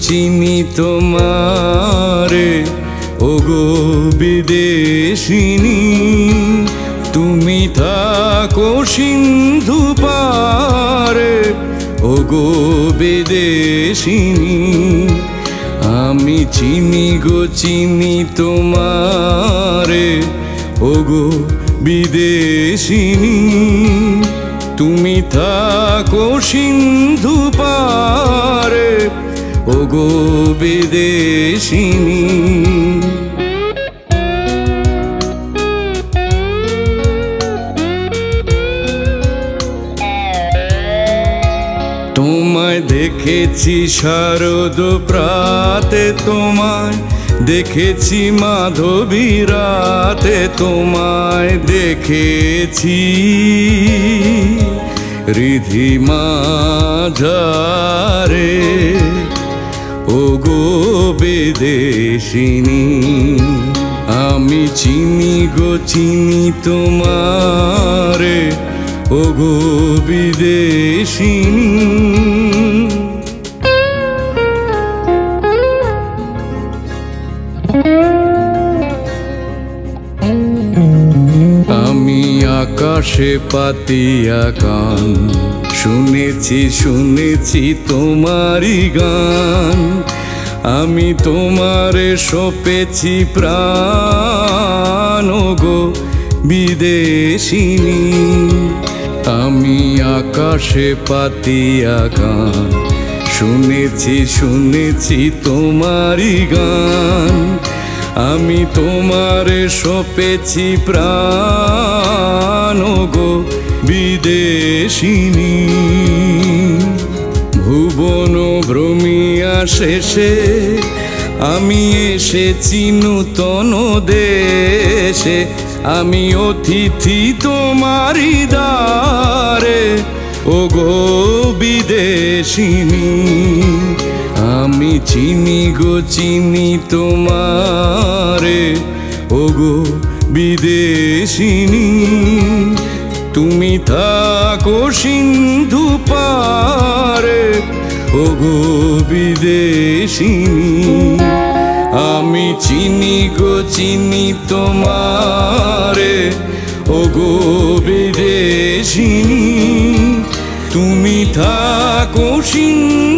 চিনি তোমারে ওগো বিদেশিনী তুমি থাকো সিন্ধু পারে ওগো বিদেশিনী আমি চিনি গো চিনি তোমারে ওগো বিদেশিনী তুমি থাকো সিন্ধু পারে ওগো বিদেশিনী তোমায় দেখেছি শারদ প্রাতে তোমায় দেখেছি মাধবী রাতে তোমায় দেখেছি রিধিমা ঝারে ওগো বিদেশিনী আমি চিনি গো চিনি তোমারে ওগো বিদেশিনী আমি আকাশে পাতিয়া গান শুনেছি শুনেছি তোমারই গান আমি তোমারে সপেছি প্রাণ গো বিদেশিনী আমি আকাশে পাতিয়া গান শুনেছি শুনেছি তোমারই গান আমি তোমারে সপেছি প্রাণ গো বিদেশিনী ভুবন ভ্রমিয়া শেষে আমি এসেছি নূতন দেশে আমি অতিথি তোমারি দ্বারে ওগো বিদেশিনী আমি চিনি গো চিনি তোমারে ওগো বিদেশিনী তুমি থাকো সিন্ধু পারে ওগো বিদেশিনী আমি চিনি গো চিনি তোমারে ওগো বিদেশিনী তুমি থাকো সিন্ধু